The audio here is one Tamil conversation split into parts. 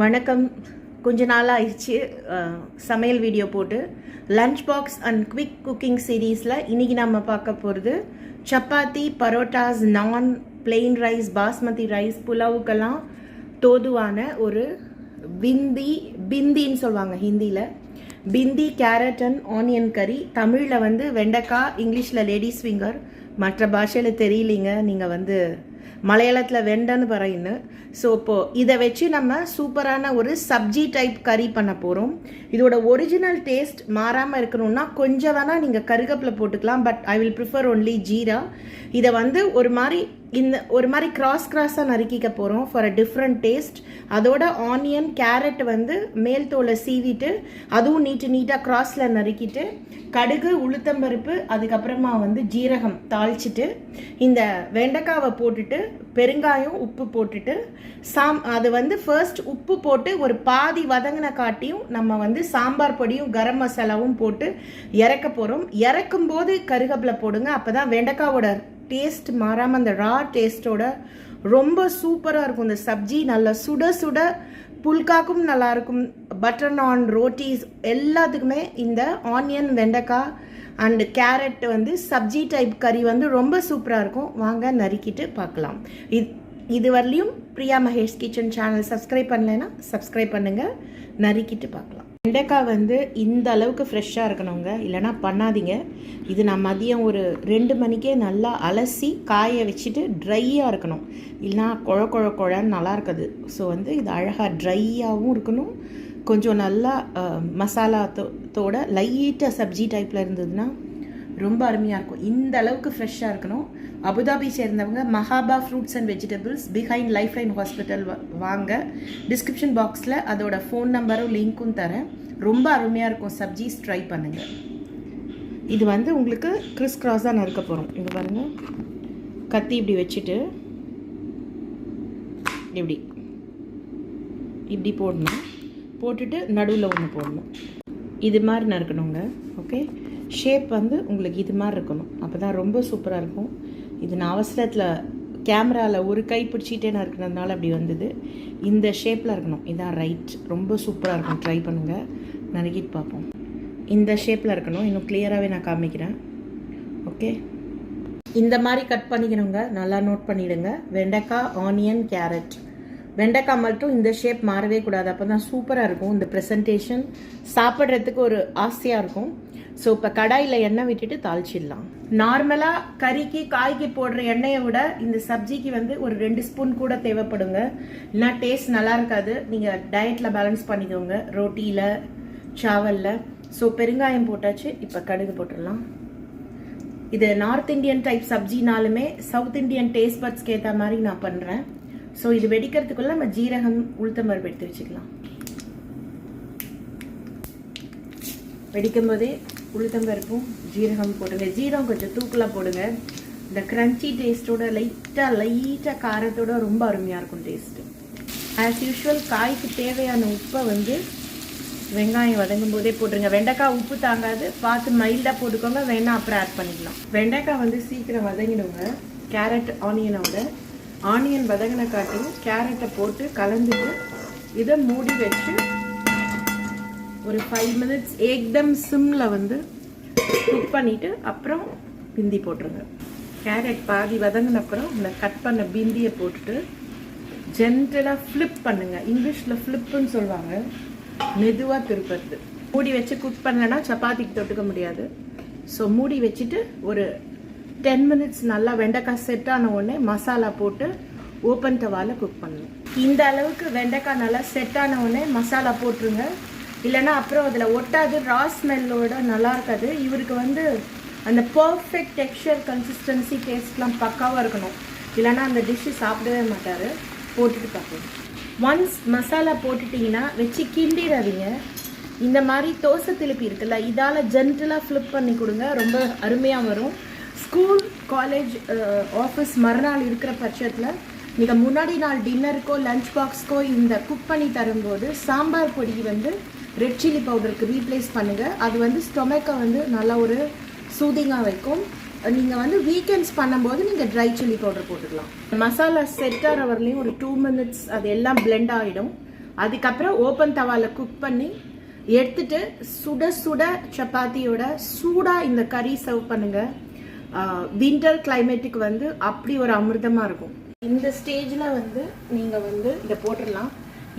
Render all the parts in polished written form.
வணக்கம். கொஞ்ச நாள் ஆயிடுச்சு சமையல் வீடியோ போட்டு. Lunch box and quick cooking சீரீஸில் இன்றைக்கி நம்ம பார்க்க போகிறது சப்பாத்தி, பரோட்டாஸ், நான், பிளெயின் ரைஸ், பாஸ்மதி ரைஸ், புலாவுக்கெல்லாம் தோதுவான ஒரு பிந்தின்னு சொல்லுவாங்க ஹிந்தியில். பிந்தி, கேரட் அண்ட் ஆனியன் கறி. தமிழில் வெண்டைக்காய், இங்கிலீஷில் லேடிஸ் ஃபிங்கர், மற்ற பாஷையில் தெரியலிங்க, நீங்கள் மலையாளத்தில் வெண்டைன்னு பறையின்னு. ஸோ இப்போது இதை வச்சு நம்ம சூப்பரான ஒரு சப்ஜி டைப் கறி பண்ண போகிறோம். இதோட ஒரிஜினல் டேஸ்ட் மாறாமல் இருக்கணும்னா கொஞ்சம் வேணால் நீங்கள் கருகப்பில் போட்டுக்கலாம், but I will prefer only jeera. இதை ஒரு மாதிரி கிராஸாக நறுக்கிக்க போகிறோம் ஃபார் அ டிஃப்ரெண்ட் டேஸ்ட். அதோட ஆனியன், கேரட் மேல் தோலை சீவிட்டு அதுவும் நீட்டாக கிராஸில் நறுக்கிட்டு, கடுகு, உளுத்தம்பருப்பு, அதுக்கப்புறமா ஜீரகம் தாளிச்சிட்டு, இந்த வெண்டைக்காவை போட்டுட்டு பெருங்காயம், உப்பு போட்டுட்டு அது ஃபர்ஸ்ட் உப்பு போட்டு ஒரு பாதி வதங்கின காட்டியும் நம்ம சாம்பார் பொடியும் கரம் மசாலாவும் போட்டு இறக்க போகிறோம். இறக்கும் போது கருகப்பிலை போடுங்க, அப்போ தான் வெண்டைக்காவோட டேஸ்ட் மாறாமல் அந்த ரா டேஸ்ட்டோட ரொம்ப சூப்பராக இருக்கும். இந்த சப்ஜி நல்லா சுட சுட புல்காக்கும் நல்லாயிருக்கும். பட்டர் நான், ரோட்டீஸ் எல்லாத்துக்குமே இந்த ஆனியன், வெண்டைக்காய் அண்டு கேரட் சப்ஜி டைப் கறி ரொம்ப சூப்பராக இருக்கும். வாங்க நறுக்கிட்டு பார்க்கலாம். இது வரலையும் Priya Mahesh kitchen channel subscribe பண்ணலைன்னா சப்ஸ்கிரைப் பண்ணுங்கள். நறுக்கிட்டு பார்க்கலாம். வெண்டைக்காய் இந்த அளவுக்கு ஃப்ரெஷ்ஷாக இருக்கணுங்க, இல்லைனா பண்ணாதீங்க. இது நான் மதியம் ஒரு 2 மணிக்கே நல்லா அலசி காய வச்சுட்டு ட்ரையாக இருக்கணும், இல்லைனா குழன்னு நல்லா இருக்காது. ஸோ இது அழகாக ட்ரையாகவும் இருக்கணும், கொஞ்சம் நல்லா மசாலாத்தோட லைட்டாக சப்ஜி டைப்பில் இருந்ததுன்னா ரொம்ப அருமையாக இருக்கும். இந்த அளவுக்கு ஃப்ரெஷ்ஷாக இருக்கணும். அபுதாபி சேர்ந்தவங்க மஹாபா fruits and vegetables behind life line hospital வாங்க. டிஸ்கிரிப்ஷன் பாக்ஸில் அதோட ஃபோன் நம்பரும் லிங்க்கும் தரேன். ரொம்ப அருமையாக இருக்கும். சப்ஜிஸ் ட்ரை பண்ணுங்கள். இது உங்களுக்கு கிறிஸ் கிராஸாக நறுக்க போகிறோம். இங்கே பாருங்கள், கத்தி இப்படி வச்சுட்டு இப்படி போடணும். போட்டுட்டு நடுவில் ஒன்று போடணும். இது மாதிரி நறுக்கணுங்க. ஓகே, ஷேப் உங்களுக்கு இது மாதிரி இருக்கணும், அப்போ தான் ரொம்ப சூப்பராக இருக்கும். இது நான் அவசரத்தில் கேமராவில் ஒரு கை பிடிச்சிட்டே நறுக்கிறதுனால அப்படி வந்தது. இந்த ஷேப்பில் இருக்கணும், இதான் ரைட். ரொம்ப சூப்பராக இருக்கும், ட்ரை பண்ணுங்கள். நறுக்கிட்டு பார்ப்போம். இந்த ஷேப்பில் இருக்கணும். இன்னும் கிளியராகவே நான் காமிக்கிறேன். ஓகே, இந்த மாதிரி கட் பண்ணிக்கணுங்க. நல்லா நோட் பண்ணிவிடுங்க. வெண்டைக்காய், ஆனியன், கேரட். வெண்டைக்காய் மட்டும் இந்த ஷேப் மாறவே கூடாது, அப்போ தான் சூப்பராக இருக்கும். இந்த ப்ரெசன்டேஷன் சாப்பிட்றதுக்கு ஒரு ஆசையாக இருக்கும். ஸோ இப்போ கடாயில் எண்ணெய் விட்டுட்டு தாளிச்சிடலாம். நார்மலாக கறிக்கு, காய்க்கு போடுற எண்ணெயை விட இந்த சப்ஜிக்கு ஒரு 2 ஸ்பூன் கூட தேவைப்படுங்க, இல்லைனா டேஸ்ட் நல்லா இருக்காது. நீங்கள் டயட்டில் பேலன்ஸ் பண்ணிக்கோங்க, ரோட்டியில், சாவலில். ஸோ பெருங்காயம் போட்டாச்சு. இப்போ கடுகு போட்டுடலாம். இது நார்த் இந்தியன் டைப் சப்ஜினாலுமே சவுத் இந்தியன் டேஸ்ட் பட்ஸ்க்கு ஏற்ற மாதிரி நான் பண்ணுறேன். ஸோ இது வெடிக்கிறதுக்குள்ளே நம்ம ஜீரகம், உளுத்தம்பருப்பு எடுத்து வச்சுக்கலாம். வெடிக்கும் போதே உளுத்தம்பருப்பும் ஜீரகம் போடுங்க. ஜீரகம் கொஞ்சம் தூக்கலாக போடுங்க. இந்த கிரன்ச்சி டேஸ்ட்டோட லைட்டாக காரத்தோட ரொம்ப அருமையாக இருக்கும் டேஸ்ட்டு. ஆஸ் யூஷுவல் காய்க்கு தேவையான உப்பை வெங்காயம் வதங்கும் போதே போட்டுருங்க. வெண்டைக்காய் உப்பு தாங்காது, பார்த்து மைல்டாக போட்டுக்கோங்க. வேணா அப்புறம் ஆட் பண்ணிக்கலாம். வெண்டைக்காய் சீக்கிரம் வதங்கிடுங்க. கேரட் ஆனியனோட ஆனியன் வதங்கின காட்டியும் கேரட்டை போட்டு கலந்துட்டு இதை மூடி வச்சு ஒரு 5 மினிட்ஸ் ஏக்தம் சிம்மில் குக் பண்ணிவிட்டு அப்புறம் பிந்தி போட்டுருங்க. கேரட் பாதி வதங்கின அப்புறம் இந்த கட் பண்ண பிந்தியை போட்டுட்டு ஜென்டலாக ஃப்ளிப் பண்ணுங்கள். இங்கிலீஷில் ஃப்ளிப்புன்னு சொல்லுவாங்க, மெதுவாக திருப்பது. மூடி வச்சு குக் பண்ணலைன்னா சப்பாத்திக்கு தொட்டுக்க முடியாது. ஸோ மூடி வச்சுட்டு ஒரு 10 மினிட்ஸ் நல்லா வெண்டைக்காய் செட் ஆன உடனே மசாலா போட்டு ஓப்பன் தவாவில் குக் பண்ணணும். இந்த அளவுக்கு வெண்டைக்காய் நல்லா செட் ஆன உடனே மசாலா போட்டுருங்க, இல்லைன்னா அப்புறம் அதில் ஒட்டாது, ரா ஸ்மெல்லோட நல்லா இருக்காது. இவருக்கு அந்த பர்ஃபெக்ட் டெக்ஸ்சர், கன்சிஸ்டன்சி, டேஸ்ட்லாம் பக்காவாக இருக்கணும், இல்லைன்னா அந்த டிஷ்ஷு சாப்பிடவே மாட்டார். போட்டுட்டு பார்க்கணும். ஒன்ஸ் மசாலா போட்டுட்டிங்கன்னா வச்சு கிண்டிடாதீங்க. இந்த மாதிரி தோசை திருப்பி இருக்குல்ல, இதால் ஜென்டலாக ஃப்ளிப் பண்ணி கொடுங்க, ரொம்ப அருமையாக வரும். ஸ்கூல், காலேஜ், ஆஃபீஸ் மறுநாள் இருக்கிற பட்சத்தில் நீங்கள் முன்னாடி நாள் டின்னருக்கோ லஞ்ச் பாக்ஸ்க்கோ இந்த குக் பண்ணி தரும்போது சாம்பார் பொடி ரெட் சில்லி பவுடருக்கு ரீப்ளேஸ் பண்ணுங்கள். அது ஸ்டொமக்கை நல்லா ஒரு சூதிங்காக வைக்கும். நீங்கள் வீக்கெண்ட்ஸ் பண்ணும்போது நீங்கள் ட்ரை சில்லி பவுடர் போட்டுக்கலாம். மசாலா செட் ஆகிற வரலையும் ஒரு 2 மினிட்ஸ் அது எல்லாம் பிளெண்ட் ஆகிடும். அதுக்கப்புறம் ஓப்பன் தவாவில் குக் பண்ணி எடுத்துட்டு சுட சுட சப்பாத்தியோட சூடாக இந்த கறி சர்வ் பண்ணுங்க. வின்டர் கிளைமேட்டுக்கு வந்து அப்படி ஒரு அமிர்தமாக இருக்கும். இந்த ஸ்டேஜில் வந்து நீங்கள் வந்து இதை போட்டுடலாம்.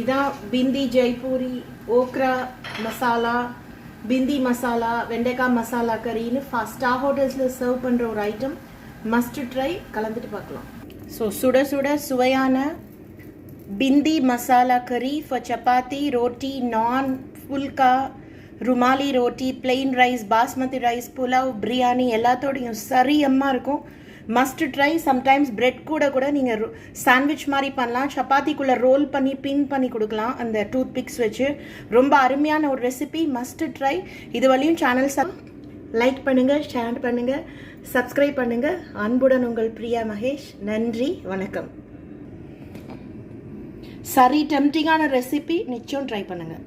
இதான் பிந்தி ஜெய்ப்பூரி ஓக்ரா மசாலா, பிந்தி மசாலா, வெண்டைக்காய் மசாலா கறின்னு ஸ்டார் ஹோட்டல்ஸில் சர்வ் பண்ணுற ஒரு ஐட்டம். Must try. கலந்துட்டு பார்க்கலாம். ஸோ சுட சுட சுவையான பிந்தி மசாலா கறி for chapati, roti, naan, phulka, rumali roti, plain rice, basmati rice, pulao, biryani எல்லாத்தோடையும் சரியமாக இருக்கும். Must try. சம்டைம்ஸ் பிரெட் கூட நீங்கள் சாண்ட்விச் மாதிரி பண்ணலாம். சப்பாத்திக்குள்ளே ரோல் பண்ணி பின் பண்ணி கொடுக்கலாம் அந்த டூத் பிக்ஸ் வச்சு. ரொம்ப அருமையான ஒரு ரெசிபி. Must try. இது வரையும் சேனல் லைக் பண்ணுங்கள், ஷேர் பண்ணுங்கள், சப்ஸ்கிரைப் பண்ணுங்கள். அன்புடன் உங்கள் பிரியா மகேஷ். நன்றி, வணக்கம். சரி டெம்டிங்கான ரெசிபி, நிச்சயம் ட்ரை பண்ணுங்கள்.